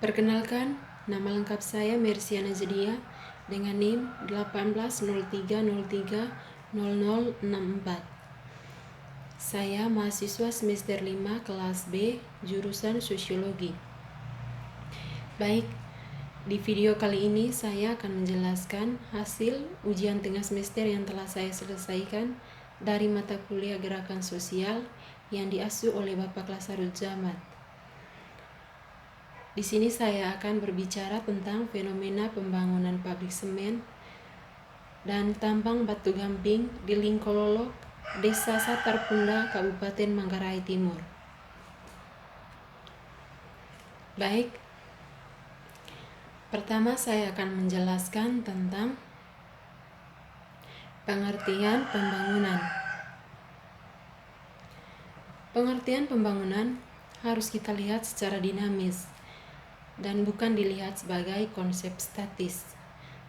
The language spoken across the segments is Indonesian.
Perkenalkan, nama lengkap saya Mersiana Zedia dengan NIM 1803030064. Saya mahasiswa semester 5 kelas B, jurusan Sosiologi. Baik, di video kali ini saya akan menjelaskan hasil ujian tengah semester yang telah saya selesaikan dari mata kuliah Gerakan Sosial yang diasuh oleh Bapak Klasarul Jamat. Di sini saya akan berbicara tentang fenomena pembangunan pabrik semen dan tambang batu gamping di Lingkololo, Desa Satarpunda, Kabupaten Manggarai Timur. Baik, pertama saya akan menjelaskan tentang pengertian pembangunan. Pengertian pembangunan harus kita lihat secara dinamis dan bukan dilihat sebagai konsep statis.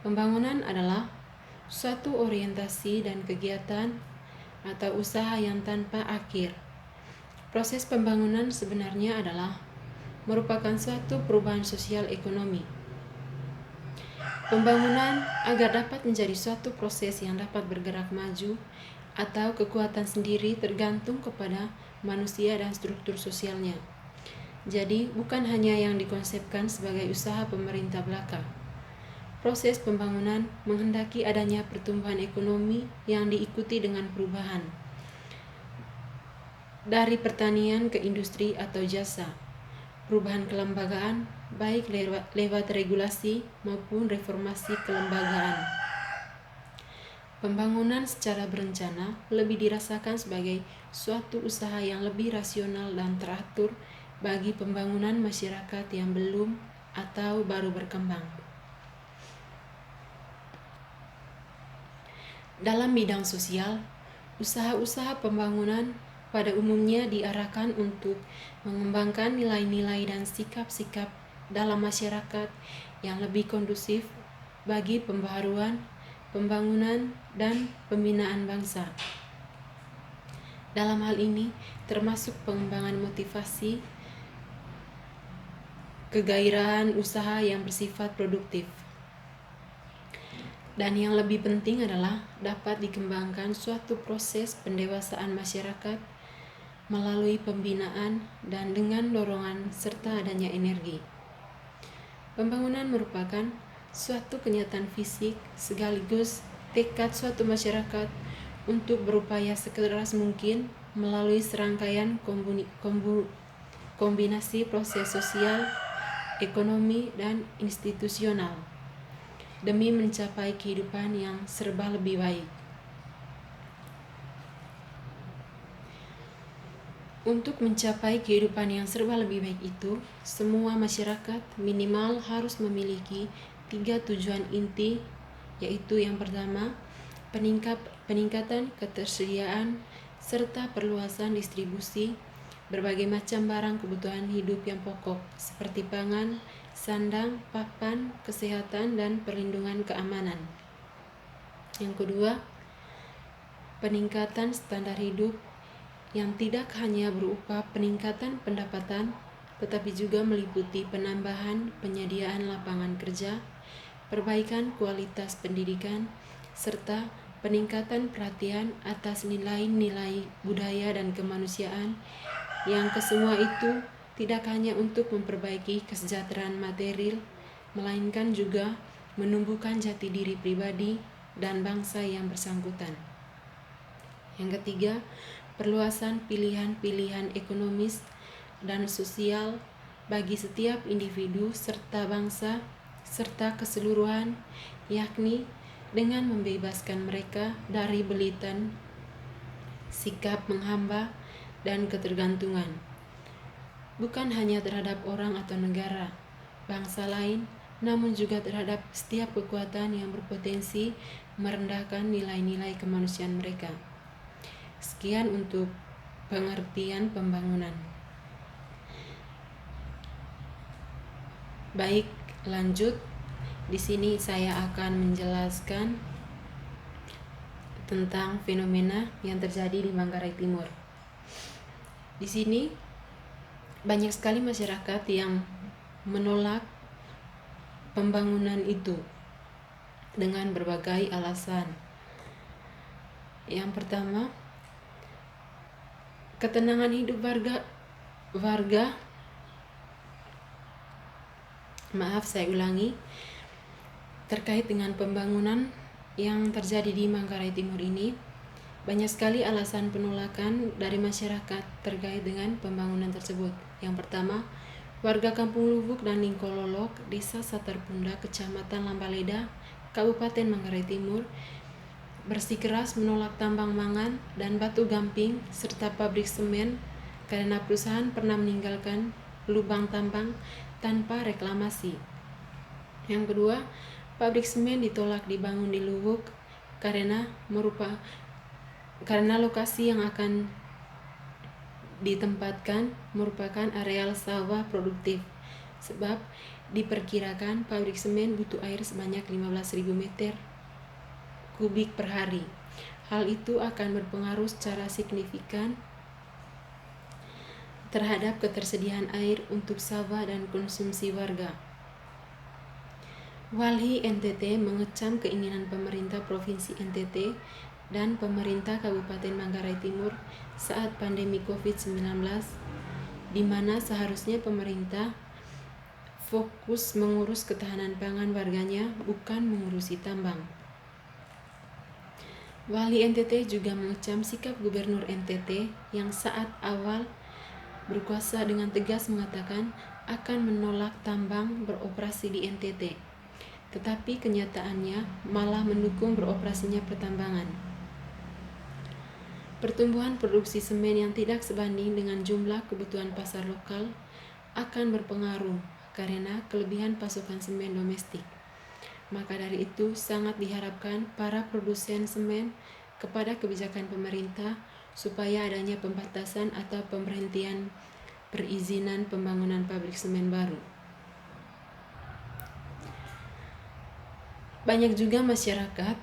Pembangunan adalah suatu orientasi dan kegiatan atau usaha yang tanpa akhir. Proses pembangunan sebenarnya adalah merupakan suatu perubahan sosial ekonomi. Pembangunan agar dapat menjadi suatu proses yang dapat bergerak maju atau kekuatan sendiri tergantung kepada manusia dan struktur sosialnya. Jadi, bukan hanya yang dikonsepkan sebagai usaha pemerintah belaka. Proses pembangunan menghendaki adanya pertumbuhan ekonomi yang diikuti dengan perubahan dari pertanian ke industri atau jasa, perubahan kelembagaan baik lewat regulasi maupun reformasi kelembagaan. Pembangunan secara berencana lebih dirasakan sebagai suatu usaha yang lebih rasional dan teratur bagi pembangunan masyarakat yang belum atau baru berkembang. Dalam bidang sosial, usaha-usaha pembangunan pada umumnya diarahkan untuk mengembangkan nilai-nilai dan sikap-sikap dalam masyarakat yang lebih kondusif bagi pembaharuan, pembangunan, dan pembinaan bangsa. Dalam hal ini, termasuk pengembangan motivasi, kegairahan usaha yang bersifat produktif. Dan yang lebih penting adalah dapat dikembangkan suatu proses pendewasaan masyarakat melalui pembinaan dan dengan dorongan serta adanya energi. Pembangunan merupakan suatu kenyataan fisik sekaligus tekad suatu masyarakat untuk berupaya sekeras mungkin melalui serangkaian kombinasi proses sosial, ekonomi, dan institusional demi mencapai kehidupan yang serba lebih baik. Untuk mencapai kehidupan yang serba lebih baik itu, semua masyarakat minimal harus memiliki 3 tujuan inti, yaitu yang pertama, peningkatan ketersediaan serta perluasan distribusi berbagai macam barang kebutuhan hidup yang pokok seperti pangan, sandang, papan, kesehatan, dan perlindungan keamanan. Yang kedua, peningkatan standar hidup yang tidak hanya berupa peningkatan pendapatan, tetapi juga meliputi penambahan penyediaan lapangan kerja, perbaikan kualitas pendidikan, serta peningkatan perhatian atas nilai-nilai budaya dan kemanusiaan yang kesemua itu tidak hanya untuk memperbaiki kesejahteraan material, melainkan juga menumbuhkan jati diri pribadi dan bangsa yang bersangkutan. Yang ketiga, perluasan pilihan-pilihan ekonomis dan sosial bagi setiap individu serta bangsa serta keseluruhan, yakni dengan membebaskan mereka dari belitan sikap menghamba dan ketergantungan, bukan hanya terhadap orang atau negara, bangsa lain, namun juga terhadap setiap kekuatan yang berpotensi merendahkan nilai-nilai kemanusiaan mereka. Sekian untuk pengertian pembangunan. Baik, lanjut. Di sini saya akan menjelaskan tentang fenomena yang terjadi di Manggarai Timur. Di sini banyak sekali masyarakat yang menolak pembangunan itu dengan berbagai alasan. Yang pertama, ketenangan hidup terkait dengan pembangunan yang terjadi di Manggarai Timur ini. Banyak sekali alasan penolakan dari masyarakat terkait dengan pembangunan tersebut. Yang pertama, warga Kampung Lubuk dan Lingkololok, Desa Satarpunda, Kecamatan Lambaleda, Kabupaten Manggarai Timur, bersikeras menolak tambang mangan dan batu gamping serta pabrik semen karena perusahaan pernah meninggalkan lubang tambang tanpa reklamasi. Yang kedua, pabrik semen ditolak dibangun di Lubuk karena lokasi yang akan ditempatkan merupakan areal sawah produktif, sebab diperkirakan pabrik semen butuh air sebanyak 15.000 meter kubik per hari. Hal itu akan berpengaruh secara signifikan terhadap ketersediaan air untuk sawah dan konsumsi warga. Walhi NTT mengecam keinginan pemerintah Provinsi NTT dan pemerintah Kabupaten Manggarai Timur saat pandemi COVID-19, di mana seharusnya pemerintah fokus mengurus ketahanan pangan warganya, bukan mengurusi tambang. Wali NTT juga mengecam sikap Gubernur NTT yang saat awal berkuasa dengan tegas mengatakan akan menolak tambang beroperasi di NTT, tetapi kenyataannya malah mendukung beroperasinya pertambangan. Pertumbuhan produksi semen yang tidak sebanding dengan jumlah kebutuhan pasar lokal akan berpengaruh karena kelebihan pasokan semen domestik. Maka dari itu sangat diharapkan para produsen semen kepada kebijakan pemerintah supaya adanya pembatasan atau pemberhentian perizinan pembangunan pabrik semen baru. Banyak juga masyarakat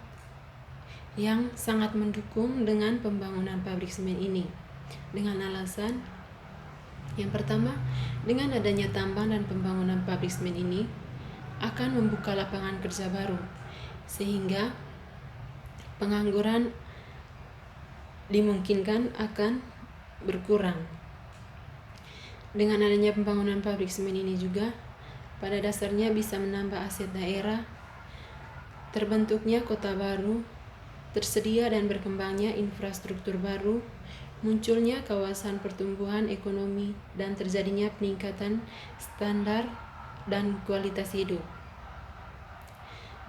yang sangat mendukung dengan pembangunan pabrik semen ini dengan alasan yang pertama, dengan adanya tambang dan pembangunan pabrik semen ini akan membuka lapangan kerja baru sehingga pengangguran dimungkinkan akan berkurang. Dengan adanya pembangunan pabrik semen ini juga pada dasarnya bisa menambah aset daerah, terbentuknya kota baru, tersedia dan berkembangnya infrastruktur baru, munculnya kawasan pertumbuhan ekonomi, dan terjadinya peningkatan standar dan kualitas hidup.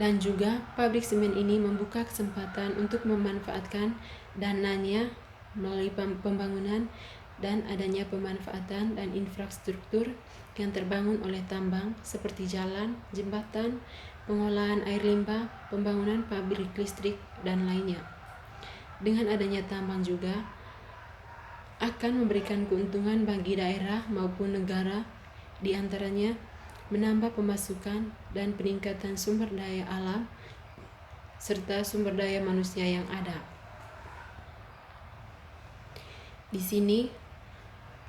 Dan juga pabrik semen ini membuka kesempatan untuk memanfaatkan dananya melalui pembangunan dan adanya pemanfaatan dan infrastruktur yang terbangun oleh tambang seperti jalan, jembatan, pengolahan air limbah, pembangunan pabrik listrik, dan lainnya. Dengan adanya tambang juga akan memberikan keuntungan bagi daerah maupun negara, di antaranya menambah pemasukan dan peningkatan sumber daya alam serta sumber daya manusia yang ada. Di sini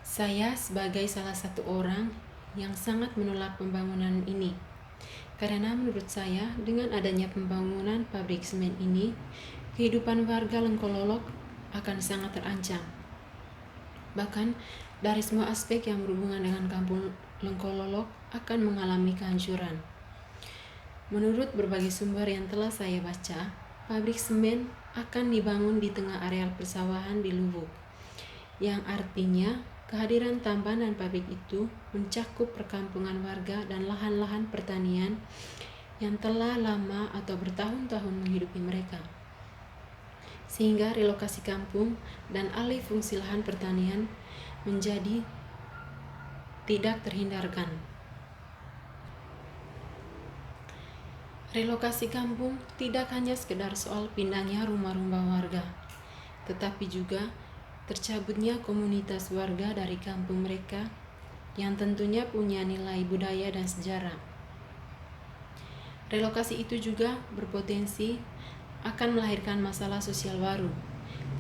saya sebagai salah satu orang yang sangat menolak pembangunan ini. Karena menurut saya dengan adanya pembangunan pabrik semen ini, kehidupan warga Lengkololok akan sangat terancam. Bahkan dari semua aspek yang berhubungan dengan kampung Lengkololok akan mengalami kehancuran. Menurut berbagai sumber yang telah saya baca, pabrik semen akan dibangun di tengah areal persawahan di Lubuk, yang artinya kehadiran tambang dan pabrik itu mencakup perkampungan warga dan lahan-lahan pertanian yang telah lama atau bertahun-tahun menghidupi mereka. Sehingga relokasi kampung dan alih fungsi lahan pertanian menjadi tidak terhindarkan. Relokasi kampung tidak hanya sekedar soal pindahnya rumah-rumah warga, tetapi juga tercabutnya komunitas warga dari kampung mereka yang tentunya punya nilai budaya dan sejarah. Relokasi itu juga berpotensi akan melahirkan masalah sosial baru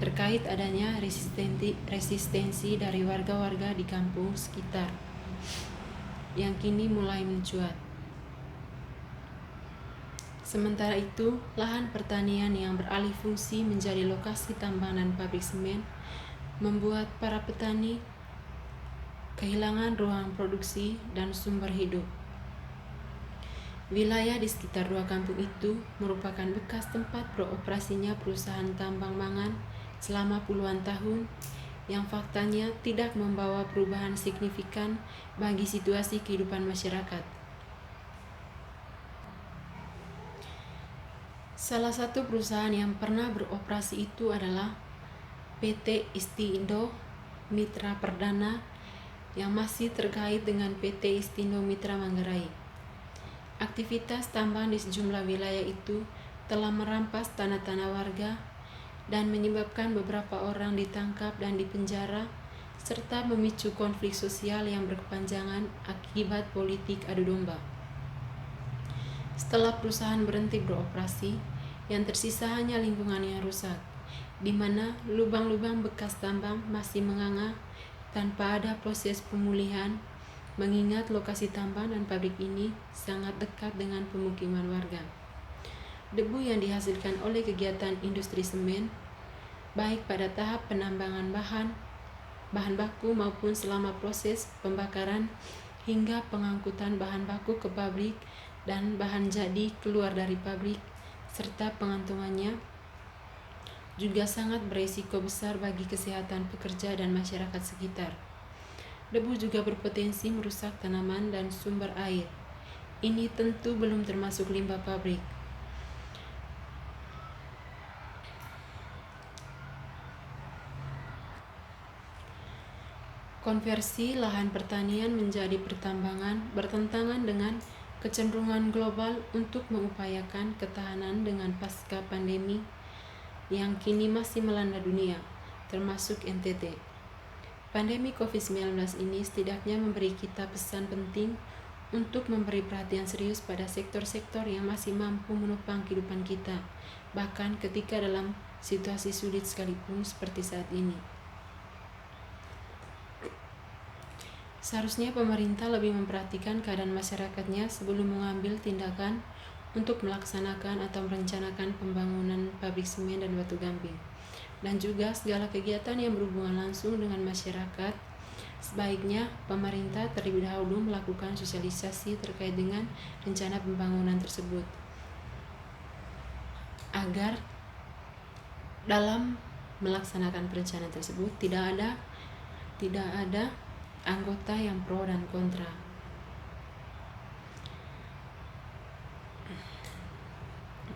terkait adanya resistensi dari warga-warga di kampung sekitar. yang kini mulai mencuat. Sementara itu, lahan pertanian yang beralih fungsi menjadi lokasi tambang dan pabrik semen membuat para petani kehilangan ruang produksi dan sumber hidup. Wilayah di sekitar dua kampung itu merupakan bekas tempat beroperasinya perusahaan tambang mangan selama puluhan tahun yang faktanya tidak membawa perubahan signifikan bagi situasi kehidupan masyarakat. Salah satu perusahaan yang pernah beroperasi itu adalah PT Istindo Mitra Perdana yang masih terkait dengan PT Istindo Mitra Manggarai. Aktivitas tambang di sejumlah wilayah itu telah merampas tanah-tanah warga dan menyebabkan beberapa orang ditangkap dan dipenjara, serta memicu konflik sosial yang berkepanjangan akibat politik adu domba. Setelah perusahaan berhenti beroperasi, yang tersisa hanya lingkungan yang rusak, di mana lubang-lubang bekas tambang masih menganga tanpa ada proses pemulihan, mengingat lokasi tambang dan pabrik ini sangat dekat dengan pemukiman warga. Debu yang dihasilkan oleh kegiatan industri semen, baik pada tahap penambangan bahan baku maupun selama proses pembakaran hingga pengangkutan bahan baku ke pabrik dan bahan jadi keluar dari pabrik, serta pengantongannya juga sangat beresiko besar bagi kesehatan pekerja dan masyarakat sekitar. Debu juga berpotensi merusak tanaman dan sumber air. Ini tentu belum termasuk limbah pabrik. Konversi lahan pertanian menjadi pertambangan bertentangan dengan kecenderungan global untuk mengupayakan ketahanan dengan pasca pandemi yang kini masih melanda dunia, termasuk NTT. Pandemi COVID-19 ini setidaknya memberi kita pesan penting untuk memberi perhatian serius pada sektor-sektor yang masih mampu menopang kehidupan kita, bahkan ketika dalam situasi sulit sekalipun seperti saat ini. Seharusnya pemerintah lebih memperhatikan keadaan masyarakatnya sebelum mengambil tindakan untuk melaksanakan atau merencanakan pembangunan pabrik semen dan batu gamping. Dan juga segala kegiatan yang berhubungan langsung dengan masyarakat, sebaiknya pemerintah terlebih dahulu melakukan sosialisasi terkait dengan rencana pembangunan tersebut, agar dalam melaksanakan perencanaan tersebut tidak ada anggota yang pro dan kontra.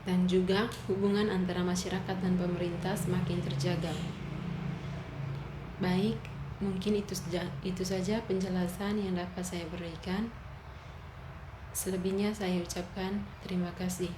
Dan juga hubungan antara masyarakat dan pemerintah semakin terjaga. Baik, mungkin itu saja penjelasan yang dapat saya berikan. Selebihnya saya ucapkan terima kasih.